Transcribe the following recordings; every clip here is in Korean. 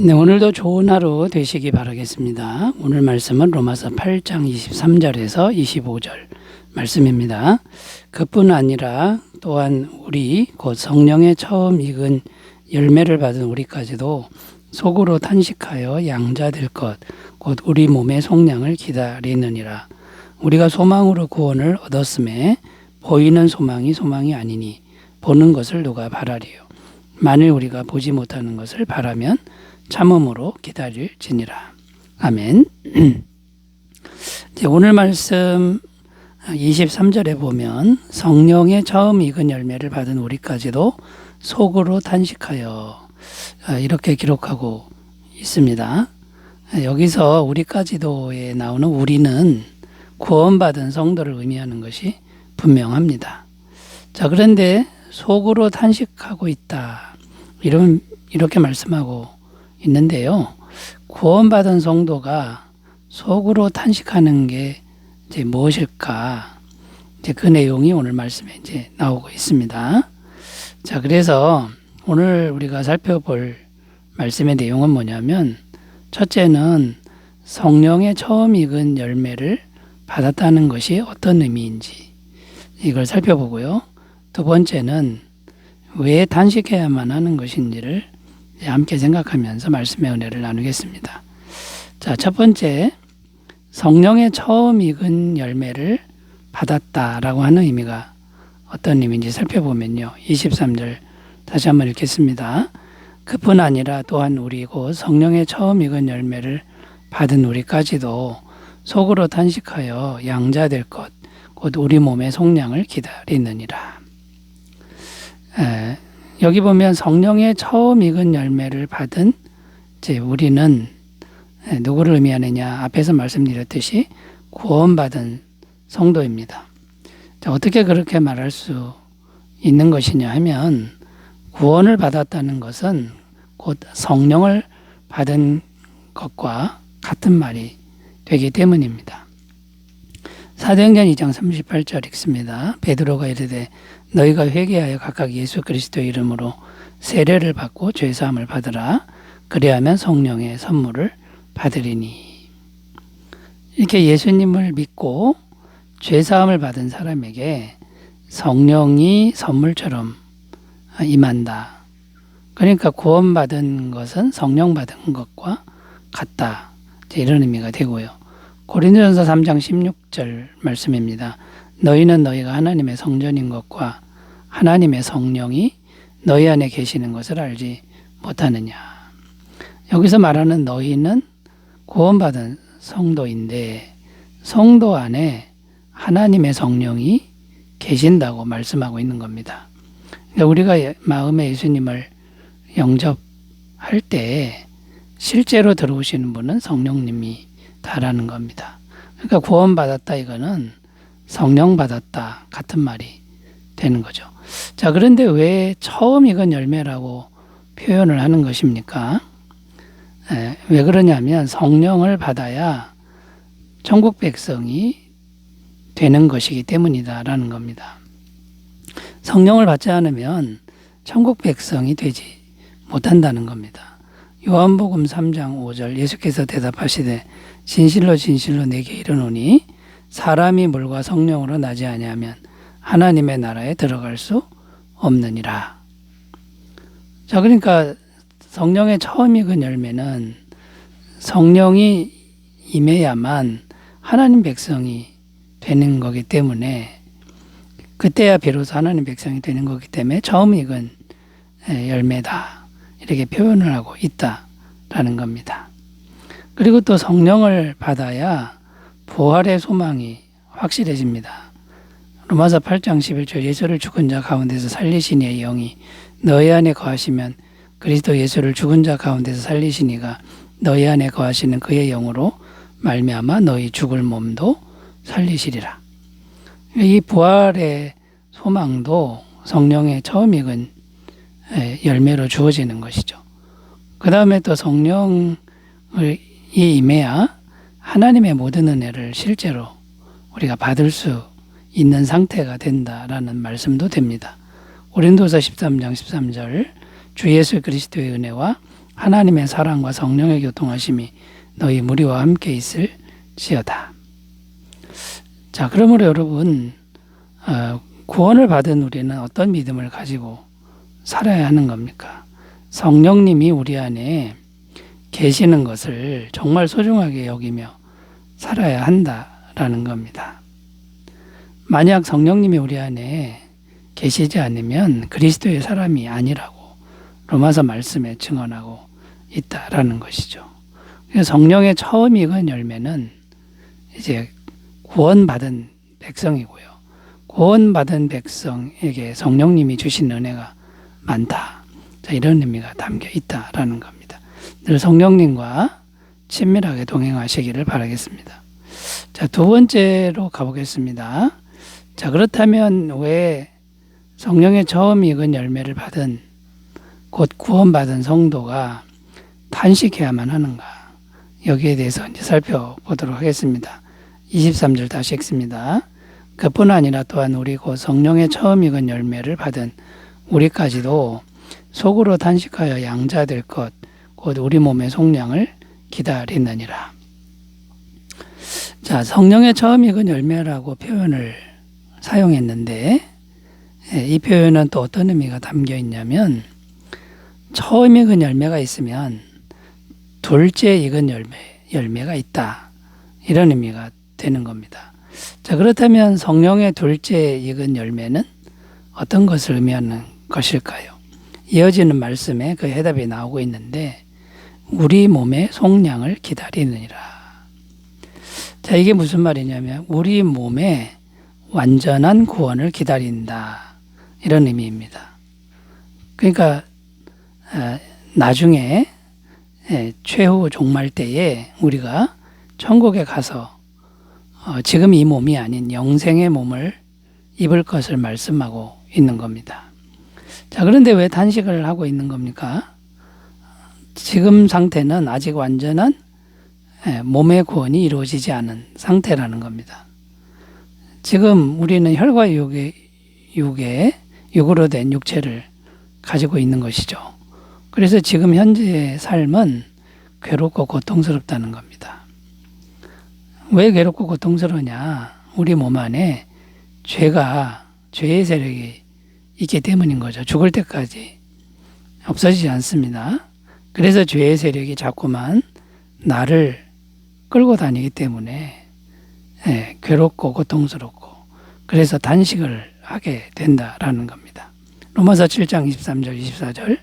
네, 오늘도 좋은 하루 되시기 바라겠습니다. 오늘 말씀은 로마서 8장 23절에서 25절 말씀입니다. 그뿐 아니라 또한 우리 곧 성령의 처음 익은 열매를 받은 우리까지도 속으로 탄식하여 양자될 것 곧 우리 몸의 속량을 기다리느니라. 우리가 소망으로 구원을 얻었음에 보이는 소망이 소망이 아니니 보는 것을 누가 바라리요. 만일 우리가 보지 못하는 것을 바라면 참음으로 기다릴지니라. 아멘. 오늘 말씀 23절에 보면 성령의 처음 익은 열매를 받은 우리까지도 속으로 탄식하여 이렇게 기록하고 있습니다. 여기서 우리까지도에 나오는 우리는 구원받은 성도를 의미하는 것이 분명합니다. 자, 그런데 속으로 탄식하고 있다. 이렇게 말씀하고 있는데요. 구원받은 성도가 속으로 탄식하는 게 이제 무엇일까? 이제 그 내용이 오늘 말씀에 이제 나오고 있습니다. 자, 그래서 오늘 우리가 살펴볼 말씀의 내용은 뭐냐면, 첫째는 성령의 처음 익은 열매를 받았다는 것이 어떤 의미인지 이걸 살펴보고요. 두 번째는 왜 탄식해야만 하는 것인지를 함께 생각하면서 말씀의 은혜를 나누겠습니다. 자, 첫 번째, 성령의 처음 익은 열매를 받았다라고 하는 의미가 어떤 의미인지 살펴보면요. 23절 다시 한번 읽겠습니다. 그뿐 아니라 또한 우리 곧 성령의 처음 익은 열매를 받은 우리까지도 속으로 탄식하여 양자될 것 곧 우리 몸의 속량을 기다리느니라. 여기 보면 성령의 처음 익은 열매를 받은 이제 우리는 누구를 의미하느냐? 앞에서 말씀드렸듯이 구원받은 성도입니다. 자, 어떻게 그렇게 말할 수 있는 것이냐 하면, 구원을 받았다는 것은 곧 성령을 받은 것과 같은 말이 되기 때문입니다. 사도행전 2장 38절 읽습니다. 베드로가 이르되 너희가 회개하여 각각 예수 그리스도의 이름으로 세례를 받고 죄사함을 받으라. 그리하면 성령의 선물을 받으리니. 이렇게 예수님을 믿고 죄사함을 받은 사람에게 성령이 선물처럼 임한다. 그러니까 구원받은 것은 성령 받은 것과 같다. 이런 의미가 되고요. 고린도전서 3장 16절 말씀입니다. 너희는 너희가 하나님의 성전인 것과 하나님의 성령이 너희 안에 계시는 것을 알지 못하느냐. 여기서 말하는 너희는 구원받은 성도인데 성도 안에 하나님의 성령이 계신다고 말씀하고 있는 겁니다. 그러니까 우리가 마음에 예수님을 영접할 때 실제로 들어오시는 분은 성령님이 다라는 겁니다. 그러니까 구원받았다 이거는 성령 받았다 같은 말이 되는 거죠. 자, 그런데 왜 처음 익은 열매라고 표현을 하는 것입니까? 왜 그러냐면 성령을 받아야 천국 백성이 되는 것이기 때문이다라는 겁니다. 성령을 받지 않으면 천국 백성이 되지 못한다는 겁니다. 요한복음 3장 5절 예수께서 대답하시되 진실로 진실로 내게 이르노니 사람이 물과 성령으로 나지 아니하면 하나님의 나라에 들어갈 수 없느니라. 자, 그러니까 성령의 처음 익은 열매는 성령이 임해야만 하나님 백성이 되는 거기 때문에, 그때야 비로소 하나님 백성이 되는 거기 때문에 처음 익은 열매다 이렇게 표현을 하고 있다라는 겁니다. 그리고 또 성령을 받아야 부활의 소망이 확실해집니다. 로마서 8장 11절 예수를 죽은 자 가운데서 살리신 이의 영이 너희 안에 거하시면 그리스도 예수를 죽은 자 가운데서 살리신 이가 너희 안에 거하시는 그의 영으로 말미암아 너희 죽을 몸도 살리시리라. 이 부활의 소망도 성령의 처음 익은 열매로 주어지는 것이죠. 그 다음에 또 성령이 임해야 하나님의 모든 은혜를 실제로 우리가 받을 수 있는 상태가 된다라는 말씀도 됩니다. 고린도서 13장 13절 주 예수 그리스도의 은혜와 하나님의 사랑과 성령의 교통하심이 너희 무리와 함께 있을지어다. 자, 그러므로 여러분, 구원을 받은 우리는 어떤 믿음을 가지고 살아야 하는 겁니까? 성령님이 우리 안에 계시는 것을 정말 소중하게 여기며 살아야 한다라는 겁니다. 만약 성령님이 우리 안에 계시지 않으면 그리스도의 사람이 아니라고 로마서 말씀에 증언하고 있다라는 것이죠. 성령의 처음 익은 열매는 이제 구원받은 백성이고요. 구원받은 백성에게 성령님이 주신 은혜가 많다. 자, 이런 의미가 담겨 있다라는 겁니다. 늘 성령님과 친밀하게 동행하시기를 바라겠습니다. 자, 두 번째로 가보겠습니다. 자, 그렇다면 왜 성령의 처음 익은 열매를 받은 곧 구원받은 성도가 탄식해야만 하는가? 여기에 대해서 이제 살펴보도록 하겠습니다. 23절 다시 읽습니다. 그뿐 아니라 또한 우리 곧 성령의 처음 익은 열매를 받은 우리까지도 속으로 탄식하여 양자될 것 곧 우리 몸의 속량을 기다리느니라. 자, 성령의 처음 익은 열매라고 표현을 사용했는데 이 표현은 또 어떤 의미가 담겨 있냐면 처음 익은 열매가 있으면 둘째 익은 열매가 있다. 이런 의미가 되는 겁니다. 자, 그렇다면 성령의 둘째 익은 열매는 어떤 것을 의미하는 것일까요? 이어지는 말씀에 그 해답이 나오고 있는데 우리 몸의 속량을 기다리느니라. 자, 이게 무슨 말이냐면 우리 몸의 완전한 구원을 기다린다. 이런 의미입니다. 그러니까 나중에 최후 종말 때에 우리가 천국에 가서 지금 이 몸이 아닌 영생의 몸을 입을 것을 말씀하고 있는 겁니다. 자, 그런데 왜 단식을 하고 있는 겁니까? 지금 상태는 아직 완전한 몸의 구원이 이루어지지 않은 상태라는 겁니다. 지금 우리는 혈과 육으로 된 육체를 가지고 있는 것이죠. 그래서 지금 현재의 삶은 괴롭고 고통스럽다는 겁니다. 왜 괴롭고 고통스러우냐? 우리 몸 안에 죄의 세력이 있기 때문인 거죠. 죽을 때까지 없어지지 않습니다. 그래서 죄의 세력이 자꾸만 나를 끌고 다니기 때문에 괴롭고 고통스럽고 그래서 단식을 하게 된다라는 겁니다. 로마서 7장 23절 24절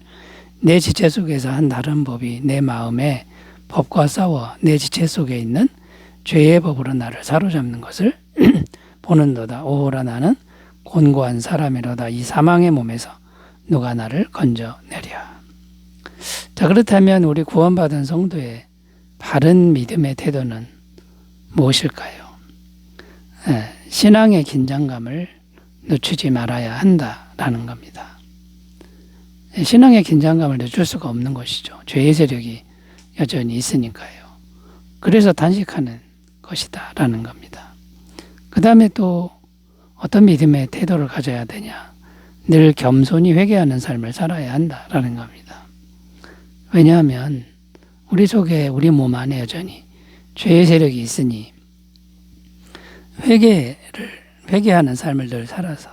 내 지체 속에서 한 다른 법이 내 마음에 법과 싸워 내 지체 속에 있는 죄의 법으로 나를 사로잡는 것을 보는도다. 오호라 나는 곤고한 사람이로다. 이 사망의 몸에서 누가 나를 건져내랴. 자, 그렇다면 우리 구원받은 성도의 바른 믿음의 태도는 무엇일까요? 신앙의 긴장감을 늦추지 말아야 한다라는 겁니다. 신앙의 긴장감을 늦출 수가 없는 것이죠. 죄의 세력이 여전히 있으니까요. 그래서 단식하는 것이다라는 겁니다. 그 다음에 또 어떤 믿음의 태도를 가져야 되냐? 늘 겸손히 회개하는 삶을 살아야 한다라는 겁니다. 왜냐하면 우리 속에 우리 몸 안에 여전히 죄의 세력이 있으니 회개하는 삶을 늘 살아서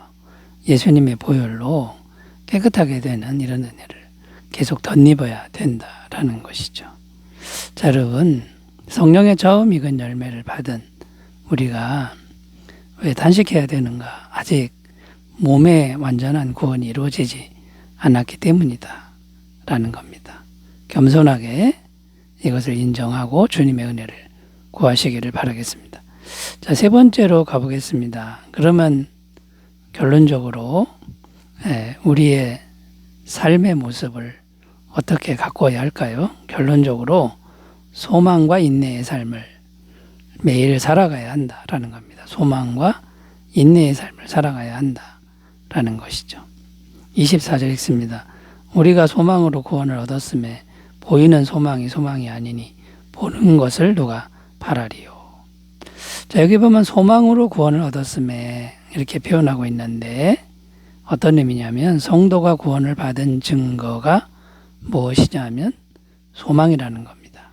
예수님의 보혈로 깨끗하게 되는 이런 은혜를 계속 덧입어야 된다라는 것이죠. 자, 여러분, 성령의 처음 익은 열매를 받은 우리가 왜 단식해야 되는가? 아직 몸의 완전한 구원이 이루어지지 않았기 때문이다 라는 겁니다. 겸손하게 이것을 인정하고 주님의 은혜를 구하시기를 바라겠습니다. 자, 세 번째로 가보겠습니다. 그러면 결론적으로 우리의 삶의 모습을 어떻게 가꿔야 할까요? 결론적으로 소망과 인내의 삶을 매일 살아가야 한다라는 겁니다. 소망과 인내의 삶을 살아가야 한다라는 것이죠. 24절 읽습니다. 우리가 소망으로 구원을 얻었음에 보이는 소망이 아니니 보는 것을 누가 바라리요. 자, 여기 보면 소망으로 구원을 얻었음에 이렇게 표현하고 있는데 어떤 의미냐면 성도가 구원을 받은 증거가 무엇이냐면 소망이라는 겁니다.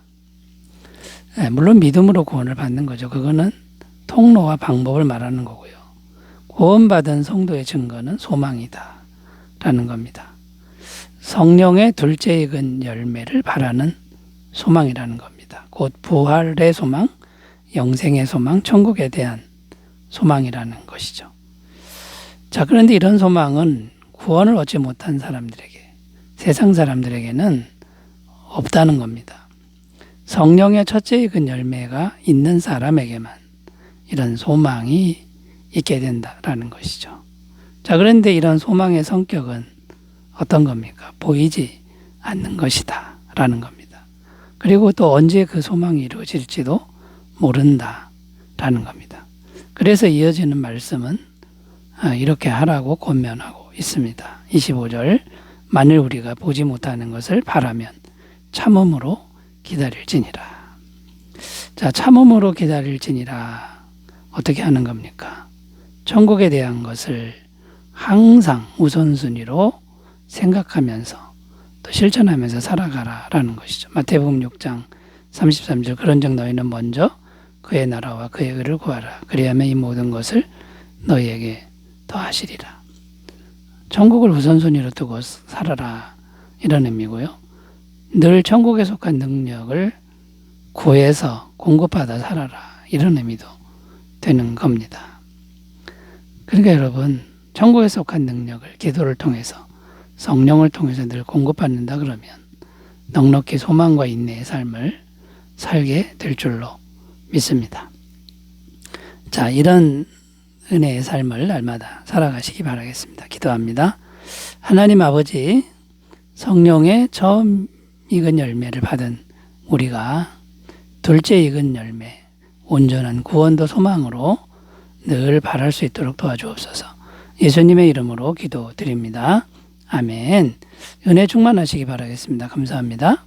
물론 믿음으로 구원을 받는 거죠. 그거는 통로와 방법을 말하는 거고요. 구원받은 성도의 증거는 소망이다 라는 겁니다. 성령의 둘째 익은 열매를 바라는 소망이라는 겁니다. 곧 부활의 소망, 영생의 소망, 천국에 대한 소망이라는 것이죠. 자, 그런데 이런 소망은 구원을 얻지 못한 사람들에게, 세상 사람들에게는 없다는 겁니다. 성령의 첫째 익은 열매가 있는 사람에게만 이런 소망이 있게 된다라는 것이죠. 자, 그런데 이런 소망의 성격은 어떤 겁니까? 보이지 않는 것이다 라는 겁니다. 그리고 또 언제 그 소망이 이루어질지도 모른다 라는 겁니다. 그래서 이어지는 말씀은 이렇게 하라고 권면하고 있습니다. 25절, 만일 우리가 보지 못하는 것을 바라면 참음으로 기다릴지니라. 자, 참음으로 기다릴지니라. 어떻게 하는 겁니까? 천국에 대한 것을 항상 우선순위로 생각하면서 또 실천하면서 살아가라라는 것이죠. 마태복음 6장 33절, 그런즉 너희는 먼저 그의 나라와 그의 의를 구하라. 그리하면 이 모든 것을 너희에게 더하시리라. 천국을 우선순위로 두고 살아라 이런 의미고요. 늘 천국에 속한 능력을 구해서 공급받아 살아라 이런 의미도 되는 겁니다. 그러니까 여러분, 천국에 속한 능력을 기도를 통해서 성령을 통해서 늘 공급받는다 그러면 넉넉히 소망과 인내의 삶을 살게 될 줄로 믿습니다. 자, 이런 은혜의 삶을 날마다 살아가시기 바라겠습니다. 기도합니다. 하나님 아버지, 성령의 처음 익은 열매를 받은 우리가 둘째 익은 열매, 온전한 구원도 소망으로 늘 바랄 수 있도록 도와주옵소서. 예수님의 이름으로 기도드립니다. 아멘. 은혜 충만하시기 바라겠습니다. 감사합니다.